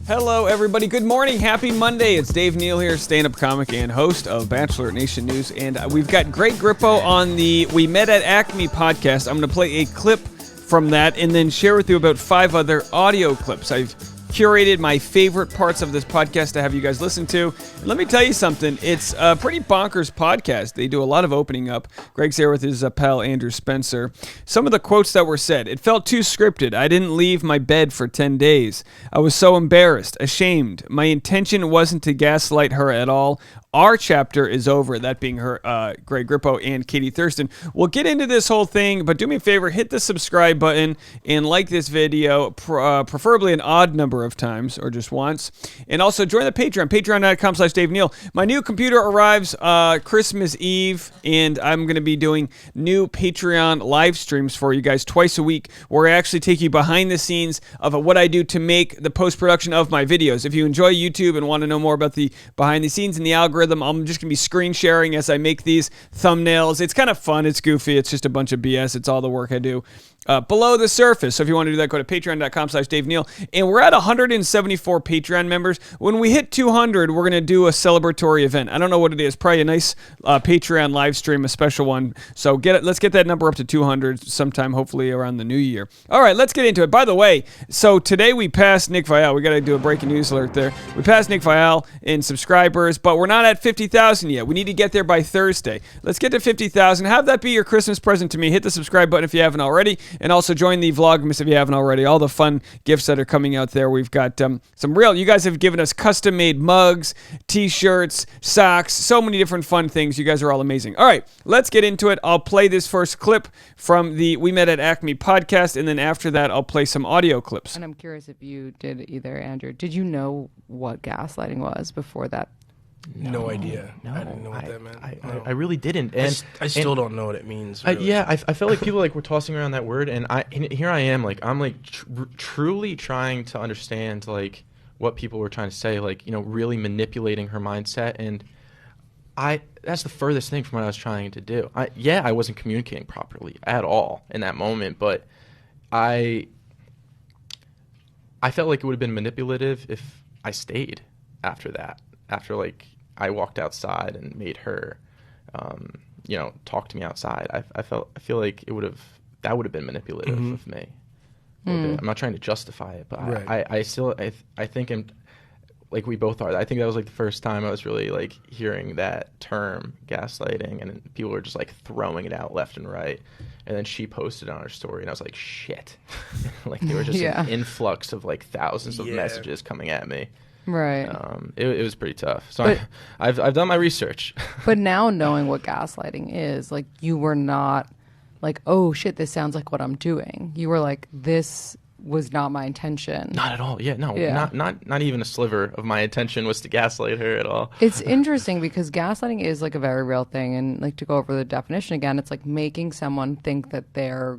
Hello, everybody. Good morning. Happy Monday. It's Dave Neal here, stand-up comic and host of Bachelorette Nation News. And we've got great Grippo on the We Met at Acme podcast. I'm going to play a clip from that and then share with you about 5 other audio clips. I've curated my favorite parts of this podcast to have you guys listen to. And let me tell you something. It's a pretty bonkers podcast. They do a lot of opening up. Greg's there with his pal Andrew Spencer. Some of the quotes that were said. It felt too scripted. I didn't leave my bed for 10 days. I was so embarrassed, ashamed. My intention wasn't to gaslight her at all. Our chapter is over, that being her, Greg Grippo and Katie Thurston. We'll get into this whole thing, but do me a favor, hit the subscribe button and like this video, preferably an odd number of times or just once. And also join the Patreon, patreon.com/Dave Neal. My new computer arrives Christmas Eve, and I'm going to be doing new Patreon live streams for you guys twice a week, where I actually take you behind the scenes of what I do to make the post-production of my videos. If you enjoy YouTube and want to know more about the behind the scenes and the algorithm, I'm just going to be screen sharing as I make these thumbnails. It's kind of fun. It's goofy. It's just a bunch of BS. It's all the work I do below the surface. So if you want to do that, go to patreon.com/Dave Neal. And we're at 174 Patreon members. When we hit 200, we're going to do a celebratory event. I don't know what it is. Probably a nice Patreon live stream, a special one. So let's get that number up to 200 sometime, hopefully around the new year. All right, let's get into it. By the way, so today we passed Nick Vial. We got to do a breaking news alert there. We passed Nick Vial in subscribers, but we're not at 50,000 yet. We need to get there by Thursday. Let's get to 50,000. Have that be your Christmas present to me. Hit the subscribe button if you haven't already. And also join the Vlogmas if you haven't already. All the fun gifts that are coming out there. We've got some real, you guys have given us custom-made mugs, t-shirts, socks, so many different fun things. You guys are all amazing. All right, let's get into it. I'll play this first clip from the We Met at Acme podcast, and then after that, I'll play some audio clips. And I'm curious if you did either, Andrew. Did you know what gaslighting was before that? No idea. No, I didn't know what that meant. I really didn't. And I still don't know what it means. Really. I felt like people were tossing around that word, and here I am, I'm truly trying to understand what people were trying to say, really manipulating her mindset, and that's the furthest thing from what I was trying to do. I wasn't communicating properly at all in that moment, but I felt like it would have been manipulative if I stayed after that. After I walked outside and made her, talk to me outside, I feel like that would have been manipulative of me. I'm not trying to justify it, but right. I think I'm like we both are. I think that was the first time I was really hearing that term gaslighting, and people were just throwing it out left and right. And then she posted on her story, and I was like, shit, there were just an influx of thousands of messages coming at me. Right. It was pretty tough. So I've done my research. But now knowing what gaslighting is, you were not oh shit, this sounds like what I'm doing. You were this was not my intention. Not at all. Yeah, no. Yeah. Not even a sliver of my intention was to gaslight her at all. It's interesting because gaslighting is a very real thing, and to go over the definition again, it's making someone think that they're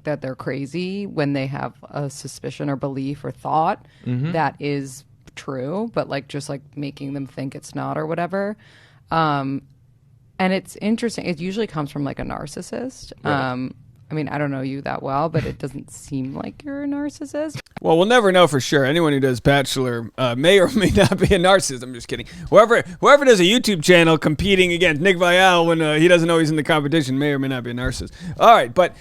that they're crazy when they have a suspicion or belief or thought that is true, but just making them think it's not or whatever. And it's interesting. It usually comes from a narcissist. Right. I don't know you that well, but it doesn't seem like you're a narcissist. Well, we'll never know for sure. Anyone who does Bachelor may or may not be a narcissist. I'm just kidding. Whoever does a YouTube channel competing against Nick Vial when he doesn't know he's in the competition may or may not be a narcissist. All right, but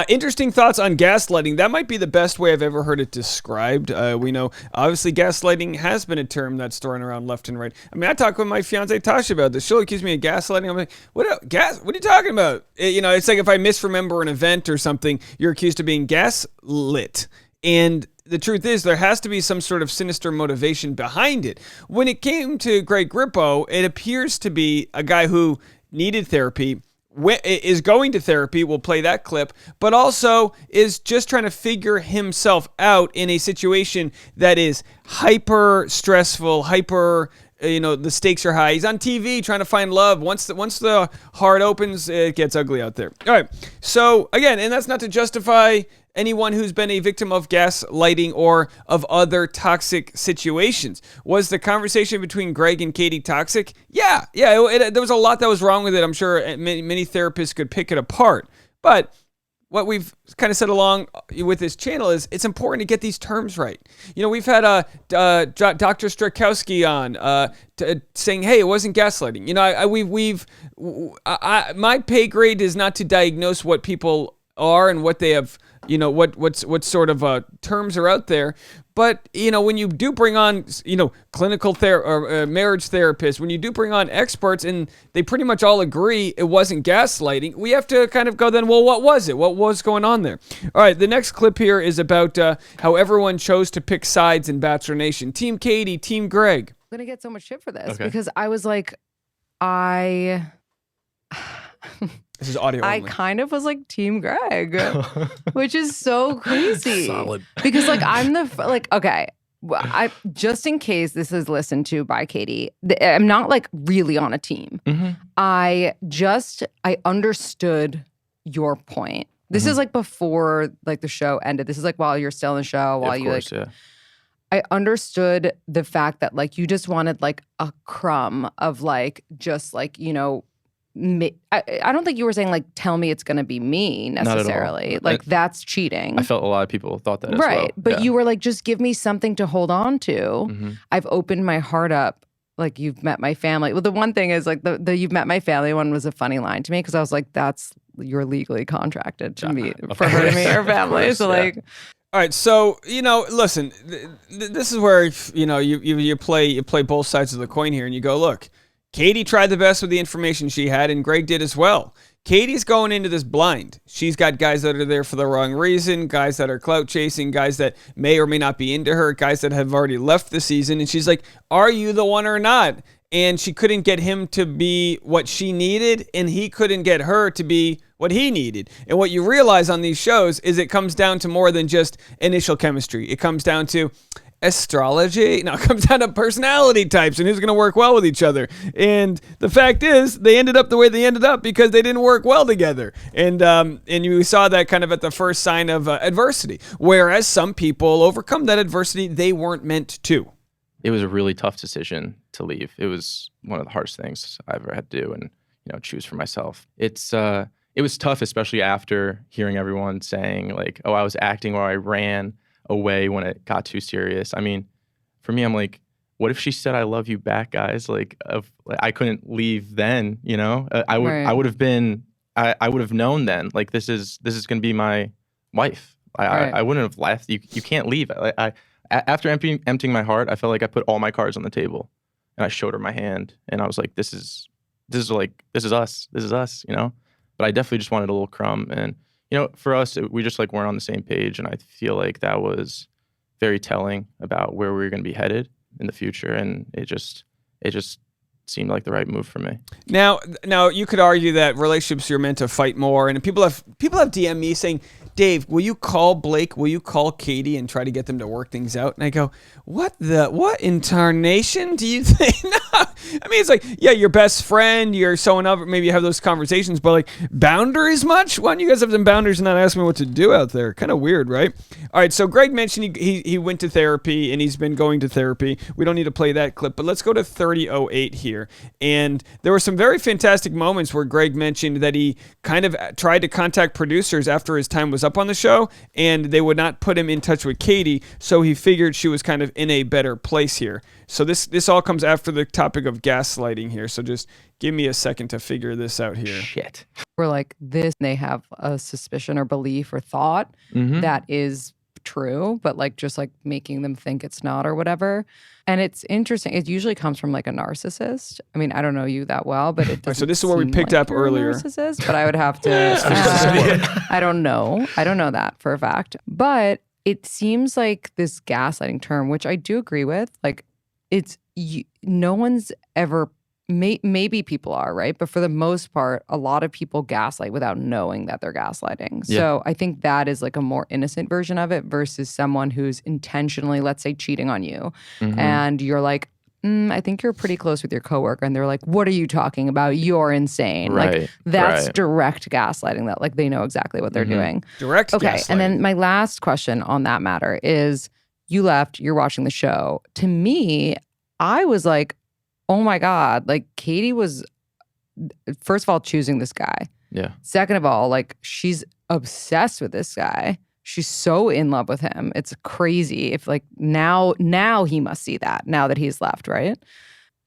interesting thoughts on gaslighting. That might be the best way I've ever heard it described. We know, obviously, gaslighting has been a term that's thrown around left and right. I talk with my fiance Tasha about this. She'll accuse me of gaslighting. I'm like, what are you talking about? It's like if I misremember an event or something, you're accused of being gaslit. And the truth is, there has to be some sort of sinister motivation behind it. When it came to Greg Grippo, it appears to be a guy who needed therapy, is going to therapy, we'll play that clip, but also is just trying to figure himself out in a situation that is hyper stressful, the stakes are high. He's on TV trying to find love. Once the heart opens, it gets ugly out there. All right. So again, and that's not to justify anyone who's been a victim of gaslighting or of other toxic situations. Was the conversation between Greg and Katie toxic? Yeah. There was a lot that was wrong with it. I'm sure many therapists could pick it apart. But what we've kind of said along with this channel is it's important to get these terms right. We've had Dr. Strakowski on saying, "Hey, it wasn't gaslighting." My pay grade is not to diagnose what people are and what they have, what sort of terms are out there. But, when you do bring on, clinical marriage therapists, when you do bring on experts and they pretty much all agree it wasn't gaslighting, we have to kind of go then, well, what was it? What was going on there? All right, the next clip here is about how everyone chose to pick sides in Bachelor Nation. Team Katie, Team Greg. I'm going to get so much shit for this because I was like, This is audio only. I kind of was like Team Greg, which is so crazy. Solid. Because I'm okay. Well, just in case this is listened to by Katie, I'm not like really on a team. Mm-hmm. I understood your point. This is like before like the show ended. This is like while you're still in the show, while I understood the fact that like you just wanted like a crumb of like just like, I don't think you were saying like, tell me it's going to be me necessarily. Like that's cheating. I felt a lot of people thought that as well. Right. But you were like, just give me something to hold on to. Mm-hmm. I've opened my heart up. Like you've met my family. Well, the one thing is like the you've met my family one was a funny line to me because I was like, you're legally contracted to meet for her to meet her family. So like. All right, so listen, this is where you play both sides of the coin here, and you go, look, Katie tried the best with the information she had, and Greg did as well. Katie's going into this blind. She's got guys that are there for the wrong reason, guys that are clout chasing, guys that may or may not be into her, guys that have already left the season, and she's like, are you the one or not? And she couldn't get him to be what she needed, and he couldn't get her to be what he needed. And what you realize on these shows is it comes down to more than just initial chemistry. It comes down to astrology. No, it comes down to personality types and who's going to work well with each other. And the fact is, they ended up the way they ended up because they didn't work well together. And you saw that kind of at the first sign of adversity. Whereas some people overcome that adversity, they weren't meant to. It was a really tough decision to leave. It was one of the hardest things I've ever had to do and, choose for myself. It was tough, especially after hearing everyone saying like, oh, I was acting or I ran away when it got too serious. I mean, for me, I'm like, what if she said I love you back, guys? Like, I couldn't leave then, I would have been, I would have known then, like, this is going to be my wife. I wouldn't have left. You can't leave. After emptying my heart, I felt like I put all my cards on the table and I showed her my hand and I was like, this is us. But I definitely just wanted a little crumb. And, for us, we just like weren't on the same page. And I feel like that was very telling about where we were going to be headed in the future. And it just seemed like the right move for me. Now you could argue that relationships you're meant to fight more. And people have DM'd me saying, Dave, will you call Blake? Will you call Katie and try to get them to work things out? And I go, what incarnation do you think? No. I mean, it's like, yeah, your best friend, you're so and other, maybe you have those conversations, but like boundaries much? Why don't you guys have some boundaries and not ask me what to do out there? Kind of weird, right? All right, so Greg mentioned he went to therapy and he's been going to therapy. We don't need to play that clip, but let's go to 3008 here. And there were some very fantastic moments where Greg mentioned that he kind of tried to contact producers after his time was up on the show, and they would not put him in touch with Katie, so he figured she was kind of in a better place here. So this all comes after the topic of gaslighting here, so just give me a second to figure this out here. Shit. We're like this, they have a suspicion or belief or thought that is true, but like just like making them think it's not or whatever. And it's interesting. It usually comes from like a narcissist. I mean, I don't know you that well, but it doesn't. So this is what we picked up earlier. Narcissist, but I would have to. I don't know. I don't know that for a fact. But it seems like this gaslighting term, which I do agree with, like no one's ever. Maybe people are, right? But for the most part, a lot of people gaslight without knowing that they're gaslighting. Yeah. So I think that is like a more innocent version of it versus someone who's intentionally, let's say, cheating on you. And you're like, I think you're pretty close with your coworker. And they're like, what are you talking about? You're insane. Right. Like that's direct gaslighting that like they know exactly what they're doing. Direct Okay. gaslighting. And then my last question on that matter is you left, you're watching the show. To me, I was like, oh my God, like Katie was, first of all, choosing this guy. Yeah. Second of all, like she's obsessed with this guy. She's so in love with him. It's crazy. If like now he must see that now that he's left, right?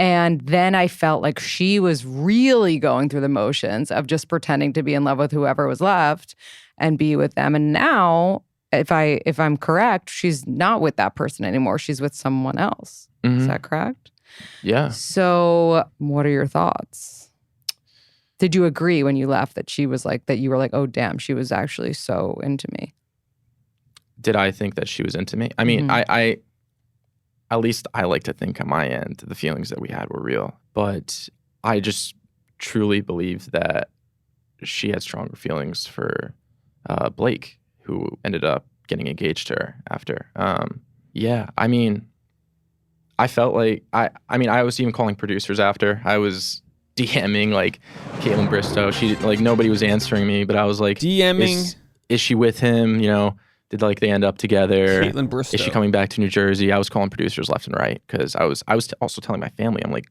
And then I felt like she was really going through the motions of just pretending to be in love with whoever was left and be with them. And now, if I'm correct, she's not with that person anymore. She's with someone else. Mm-hmm. Is that correct? Yeah. So what are your thoughts? Did you agree when you left that she was like, that you were like, oh, damn, she was actually so into me? Did I think that she was into me? I mean, I at least I like to think on my end, the feelings that we had were real. But I just truly believe that she had stronger feelings for Blake, who ended up getting engaged to her after. Yeah, I mean, I felt like, I was even calling producers after. I was DMing like Kaitlyn Bristowe. She, like, nobody was answering me, but I was like, DMing? Is she with him? You know, did like they end up together? Kaitlyn Bristowe. Is she coming back to New Jersey? I was calling producers left and right because I was also telling my family, I'm like,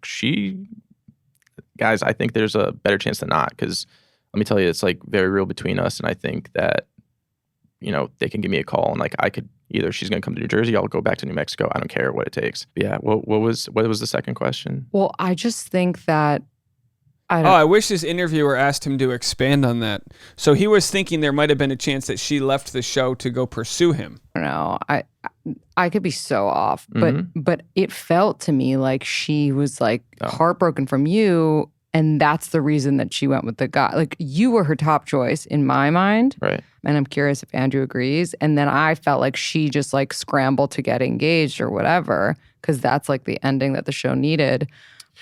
guys, I think there's a better chance than not, because let me tell you, it's like very real between us, and I think that, you know, they can give me a call and like I could either she's gonna come to New Jersey, I'll go back to New Mexico. I don't care what it takes. But yeah, what was the second question? Well, I just think that I wish this interviewer asked him to expand on that. So he was thinking there might have been a chance that she left the show to go pursue him. I don't know. I could be so off, but it felt to me like she was like heartbroken from you, and that's the reason that she went with the guy. Like, you were her top choice in my mind. Right. And I'm curious if Andrew agrees. And then I felt like she just like scrambled to get engaged or whatever, because that's like the ending that the show needed.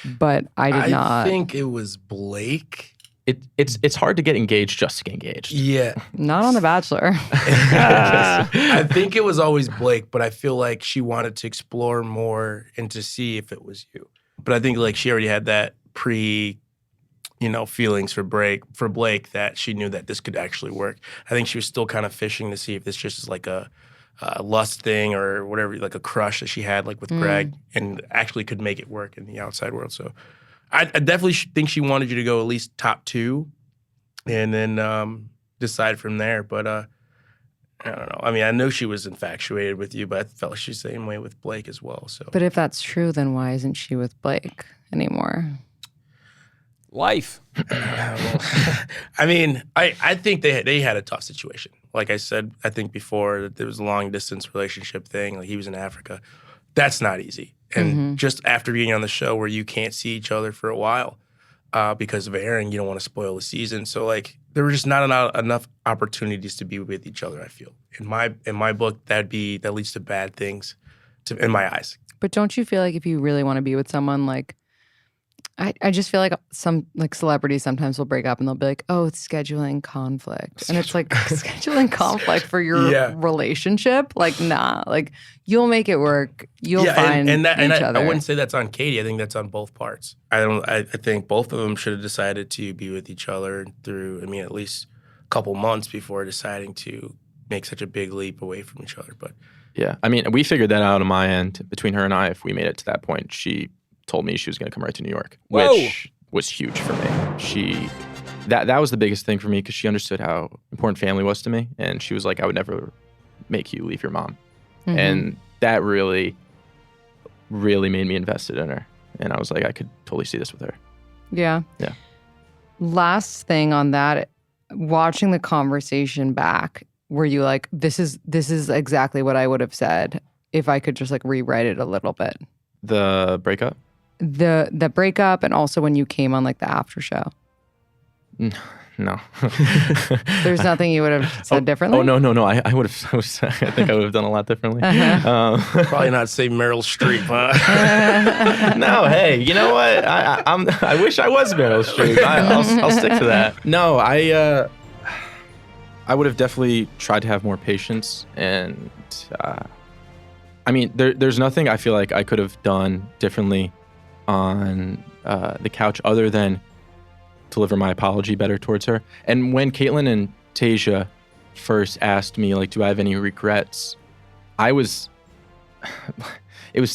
But I did not. I think it was Blake. It's hard to get engaged just to get engaged. Yeah. Not on The Bachelor. I think it was always Blake, but I feel like she wanted to explore more and to see if it was you. But I think like she already had that feelings for Blake, that she knew that this could actually work. I think she was still kind of fishing to see if this just is like a lust thing or whatever, like a crush that she had like with Greg, and actually could make it work in the outside world. So I definitely think she wanted you to go at least top 2 and then decide from there. But I don't know. I mean, I know she was infatuated with you, but I felt like she's the same way with Blake as well. So, But if that's true, then why isn't she with Blake anymore? Life. I mean, I think they had a tough situation. Like I said, I think before, that there was a long distance relationship thing. Like, he was in Africa. That's not easy. And just after being on the show where you can't see each other for a while because of airing, you don't want to spoil the season. So like, there were just not enough opportunities to be with each other, I feel. In my book, that leads to bad things in my eyes. But don't you feel like if you really want to be with someone, like, I just feel like some like celebrities sometimes will break up and they'll be like, oh, it's scheduling conflict. And it's like, scheduling conflict for your relationship? Like, nah. Like, you'll make it work. You'll find each other. I wouldn't say that's on Katie. I think that's on both parts. I think both of them should have decided to be with each other through, I mean, at least a couple months before deciding to make such a big leap away from each other. But yeah, I mean, we figured that out on my end. Between her and I, if we made it to that point, she told me she was going to come right to New York, which was huge for me. That was the biggest thing for me, because she understood how important family was to me, and she was like, I would never make you leave your mom. And that really, really made me invested in her, and I was like, I could totally see this with her. Yeah. Last thing on that, watching the conversation back, were you like, this is exactly what I would have said if I could just like rewrite it a little bit? The breakup? The breakup, and also when you came on like the after show. No. There's nothing you would have said differently? Oh, no. I would have, I think I would have done a lot differently. Probably not say Meryl Streep, huh? No, hey, you know what? I wish I was Meryl Streep. I'll stick to that. No, I would have definitely tried to have more patience, and I mean, there's nothing I feel like I could have done differently on the couch other than deliver my apology better towards her. And when Kaitlyn and Tasia first asked me, like, do I have any regrets? It was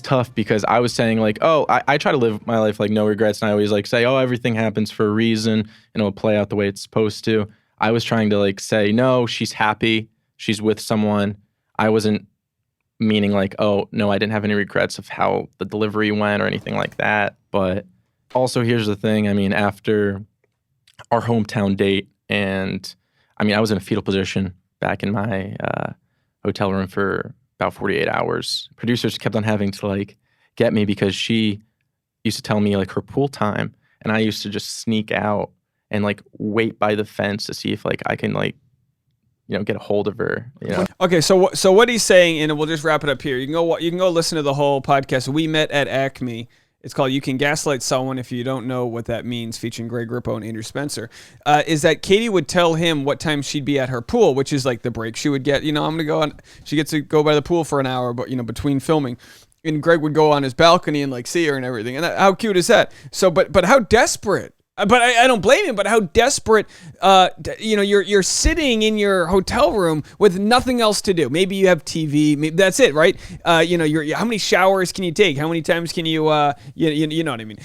tough, because I was saying, like, oh, I try to live my life like no regrets, and I always like say, oh, everything happens for a reason and it'll play out the way it's supposed to. I was trying to like say, no, she's happy. She's with someone. I wasn't meaning like, oh, no, I didn't have any regrets of how the delivery went or anything like that. But also, here's the thing. I mean, after our hometown date, and I mean, I was in a fetal position back in my hotel room for about 48 hours. Producers kept on having to like get me because she used to tell me like her pool time, and I used to just sneak out and like wait by the fence to see if like I can like, you know, get a hold of her. You know? Okay, so what he's saying, and we'll just wrap it up here. You can go listen to the whole podcast. We met at Acme. It's called "You Can Gaslight Someone If You Don't Know What That Means," featuring Greg Grippo and Andrew Spencer. Is that Katie would tell him what time she'd be at her pool, which is like the break she would get. You know, I'm gonna go on. She gets to go by the pool for an hour, but you know, between filming. And Greg would go on his balcony and like see her and everything. And how cute is that? So, but how desperate. But I don't blame him. But how desperate, you know, you're sitting in your hotel room with nothing else to do. Maybe you have TV. Maybe that's it, right? You know, how many showers can you take? How many times can you, you know what I mean?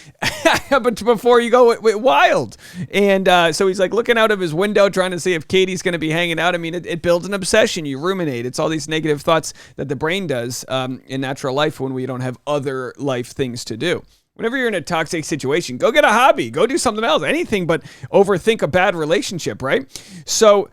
But before you go wild. And so he's like looking out of his window trying to see if Katie's going to be hanging out. I mean, it builds an obsession. You ruminate. It's all these negative thoughts that the brain does in natural life when we don't have other life things to do. Whenever you're in a toxic situation, go get a hobby, go do something else, anything but overthink a bad relationship, right? So,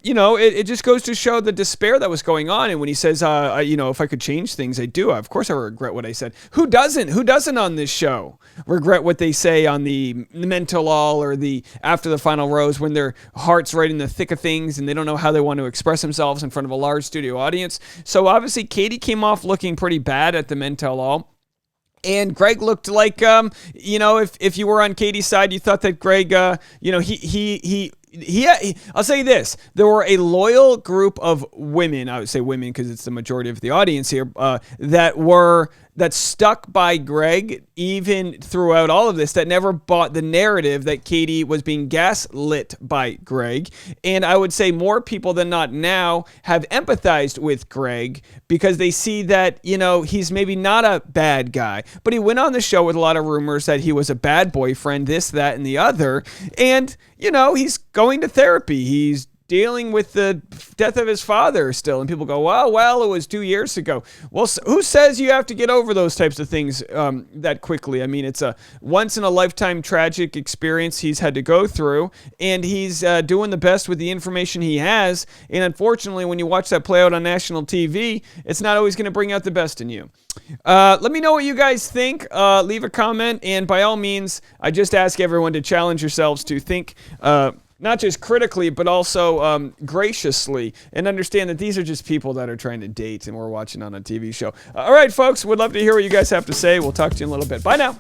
you know, it just goes to show the despair that was going on. And when he says, you know, if I could change things, I do. Of course I regret what I said. Who doesn't? Who doesn't on this show regret what they say on the mental all or the after the final rose when their heart's right in the thick of things and they don't know how they want to express themselves in front of a large studio audience? So obviously Katie came off looking pretty bad at the mental all. And Greg looked like, you know, if you were on Katie's side, you thought that Greg, you know, he I'll say this. There were a loyal group of women, I would say women because it's the majority of the audience here, that stuck by Greg even throughout all of this, that never bought the narrative that Katie was being gaslit by Greg. And I would say more people than not now have empathized with Greg because they see that, you know, he's maybe not a bad guy, but he went on the show with a lot of rumors that he was a bad boyfriend, this, that, and the other. And, you know, he's going to therapy. He's dealing with the death of his father still. And people go, well, it was 2 years ago. Well, who says you have to get over those types of things that quickly? I mean, it's a once-in-a-lifetime tragic experience he's had to go through, and he's doing the best with the information he has. And unfortunately, when you watch that play out on national TV, it's not always going to bring out the best in you. Let me know what you guys think. Leave a comment, and by all means, I just ask everyone to challenge yourselves to think not just critically, but also graciously, and understand that these are just people that are trying to date, and we're watching on a TV show. All right, folks, would love to hear what you guys have to say. We'll talk to you in a little bit. Bye now.